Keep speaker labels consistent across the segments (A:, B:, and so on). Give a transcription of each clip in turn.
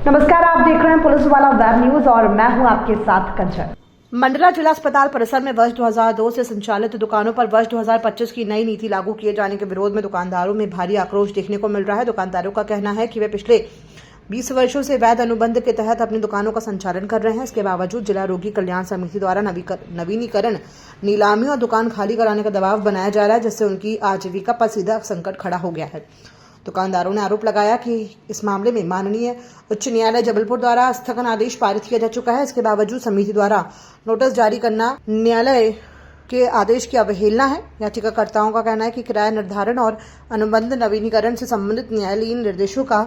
A: नमस्कार, आप देख रहे हैं पुलिस वाला वेब न्यूज और मैं हूं आपके साथ कंचन। मंडला जिला अस्पताल परिसर में वर्ष 2002 से संचालित दुकानों पर वर्ष 2025 की नई नीति लागू किए जाने के विरोध में दुकानदारों में भारी आक्रोश देखने को मिल रहा है। दुकानदारों का कहना है कि वे पिछले 20 वर्षों से वैध अनुबंध के तहत अपनी दुकानों का संचालन कर रहे हैं। इसके बावजूद जिला रोगी कल्याण समिति द्वारा नवीनीकरण, नीलामी और दुकान खाली कराने का दबाव बनाया जा रहा है, जिससे उनकी आजीविका पर सीधा संकट खड़ा हो गया है। दुकानदारों ने आरोप लगाया कि इस मामले में माननीय उच्च न्यायालय जबलपुर द्वारा स्थगन आदेश पारित किया जा चुका है। इसके बावजूद समिति द्वारा नोटिस जारी करना न्यायालय के आदेश की अवहेलना है। याचिकाकर्ताओं का कहना है कि किराया निर्धारण और अनुबंध नवीनीकरण से संबंधित न्यायालयीन निर्देशों का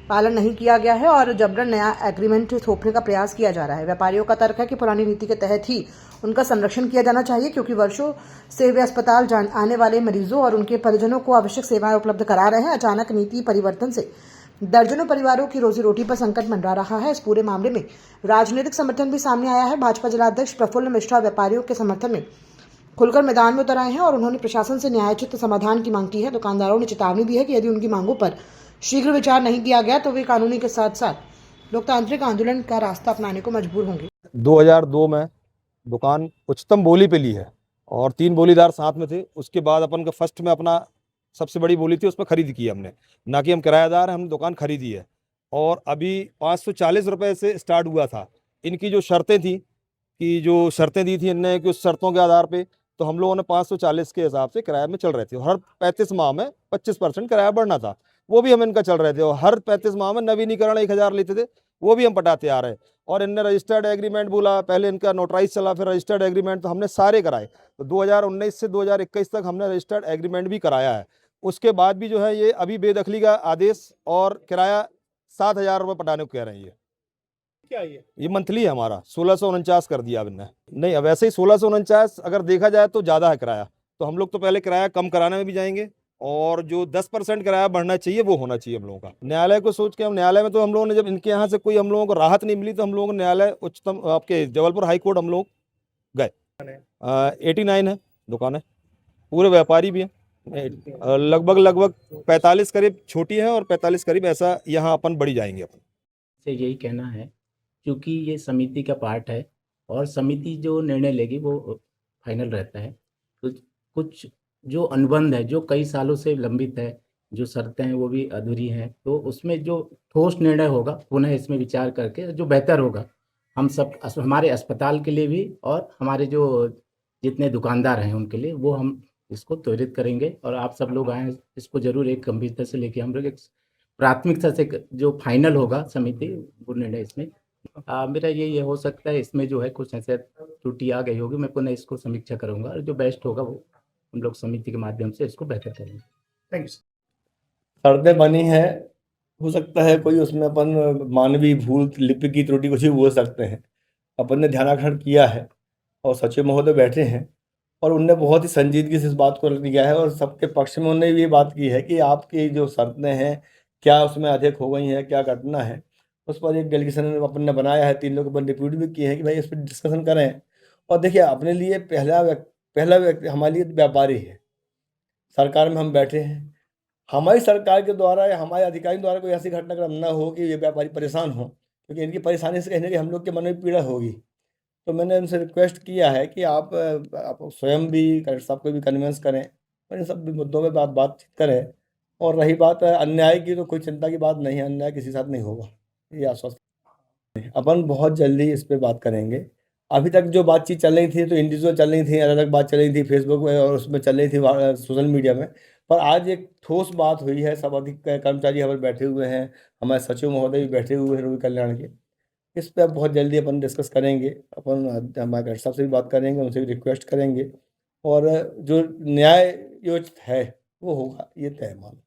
A: पालन नहीं किया गया है और जबरन नया एग्रीमेंट थोपने का प्रयास किया जा रहा है। व्यापारियों का तर्क है कि पुरानी नीति के तहत ही उनका संरक्षण किया जाना चाहिए, क्योंकि वर्षों से वे अस्पताल आने वाले मरीजों और उनके परिजनों को आवश्यक सेवाएं उपलब्ध करा रहे हैं। अचानक नीति परिवर्तन से दर्जनों परिवारों की रोजी रोटी पर संकट मंडरा रहा है। इस पूरे मामले में राजनीतिक समर्थन भी सामने आया है। भाजपा जिलाध्यक्ष प्रफुल्ल मिश्रा व्यापारियों के समर्थन में खुलकर मैदान में उतर आए हैं और उन्होंने प्रशासन से न्यायोचित समाधान की मांग की है। दुकानदारों ने चेतावनी दी है कि यदि उनकी मांगों पर शीघ्र विचार नहीं किया गया तो वे कानूनी के साथ साथ लोकतांत्रिक आंदोलन का रास्ता अपनाने को मजबूर होंगे।
B: 2002 में दुकान उच्चतम बोली पे ली है और 3 बोलीदार साथ में थे। उसके बाद अपन का फर्स्ट में अपना सबसे बड़ी बोली थी, उस पर खरीद की हमने, ना कि हम किराएदार हैं, हमने दुकान खरीदी है। और अभी 540 रुपये से स्टार्ट हुआ था। इनकी जो शर्तें थी कि जो शर्तें दी थी इनने कि उस शर्तों के आधार पे तो हम लोगों ने 540 के हिसाब से किराए में चल रहे थे। हर 35 माह में 25% किराया बढ़ना था, वो भी हम इनका चल रहे थे। और हर 35 माह में नवीनीकरण 1000 लेते थे, वो भी हम पटाते आ रहे हैं। और इनने रजिस्टर्ड एग्रीमेंट बोला, पहले इनका नोटराइज चला, फिर रजिस्टर्ड एग्रीमेंट, तो हमने सारे कराए। तो 2019 से 2021 तक हमने रजिस्टर्ड एग्रीमेंट भी कराया है। उसके बाद भी जो है ये अभी बेदखली का आदेश और किराया 7000 रुपये पटाने को कह रहे हैं।
C: क्या ये
B: मंथली है हमारा, 1649 कर दिया अब इनने। नहीं, अब वैसे ही 1649 अगर देखा जाए तो ज़्यादा है किराया। तो हम लोग तो पहले किराया कम कराने में भी जाएंगे और जो 10% किराया बढ़ना चाहिए वो होना चाहिए हम लोगों का। न्यायालय को सोच के हम न्यायालय में, तो हम लोगों ने जब इनके यहाँ से कोई हम लोगों को राहत नहीं मिली तो हम लोगों को न्यायालय उच्चतम आपके जबलपुर हाई कोर्ट हम लोग गए। 89 है दुकान है, पूरे व्यापारी भी हैं। लगभग 45 करीब छोटी है और 45 करीब ऐसा यहाँ अपन बढ़ी जाएंगे। अपन
D: से यही कहना है, क्योंकि ये समिति का पार्ट है और समिति जो निर्णय लेगी वो फाइनल रहता है। तो कुछ जो अनुबंध है जो कई सालों से लंबित है, जो शर्तें हैं वो भी अधूरी हैं, तो उसमें जो ठोस निर्णय होगा पुनः इसमें विचार करके जो बेहतर होगा हम सब, हमारे अस्पताल के लिए भी और हमारे जो जितने दुकानदार हैं उनके लिए, वो हम इसको त्वरित करेंगे। और आप सब लोग आएँ, इसको जरूर एक गंभीरता से लेके हम लोग एक प्राथमिकता से जो फाइनल होगा समिति वो निर्णय इसमें मेरा ये हो सकता है। इसमें जो है कुछ ऐसे त्रुटि आ गई होगी, मैं पुनः इसको समीक्षा करूंगा और जो बेस्ट होगा वो हम लोग समिति के माध्यम से इसको बेहतर करेंगे।
C: Thank you.
E: शर्तें बनी है, हो सकता है कोई उसमें अपन मानवीय भूल, लिपि की त्रुटि कुछ भी बोल सकते हैं। अपन ने ध्यानाकर्षण किया है और सचिव महोदय बैठे हैं और उनने बहुत ही संजीदगी से इस बात को लिया है और सबके पक्ष में उन्होंने ये बात की है कि आपकी जो शर्तें हैं क्या उसमें अधिक हो गई हैं, क्या घटना है, उस पर एक डेलीगेशन अपन ने बनाया है। 3 लोग अपन डिप्यूट भी किए हैं कि भाई इस पर डिस्कशन करें। और देखिए, अपने लिए पहला व्यक्ति हमारे लिए व्यापारी है। सरकार में हम बैठे हैं, हमारी सरकार के द्वारा या हमारे अधिकारियों द्वारा कोई ऐसी घटनाक्रम ना हो कि ये व्यापारी परेशान हो, क्योंकि इनकी परेशानी से कहीं ना कहीं हम लोग के मन में पीड़ा होगी। तो मैंने उनसे रिक्वेस्ट किया है कि आप स्वयं भी कलेक्टर साहब को भी कन्विंस करें और इन सब मुद्दों में बातचीत करें। और रही बात अन्याय की, तो कोई चिंता की बात नहीं है, अन्याय किसी साथ नहीं होगा, ये आश्वस्त। अपन बहुत जल्दी इस पर बात करेंगे। अभी तक जो बातचीत चल रही थी तो इंडिविजुअल चल रही थी, अलग अलग बात चल रही थी फेसबुक में और उसमें चल रही थी सोशल मीडिया में। पर आज एक ठोस बात हुई है, सब अधिक कर्मचारी हमारे बैठे हुए हैं, हमारे सचिव महोदय भी बैठे हुए हैं रोगी कल्याण के। इस पर बहुत जल्दी अपन डिस्कस करेंगे। अपन हमारे कलेक्टर साहब से भी बात करेंगे, उनसे भी रिक्वेस्ट करेंगे और जो न्याय योजित है वो होगा, ये तय मान।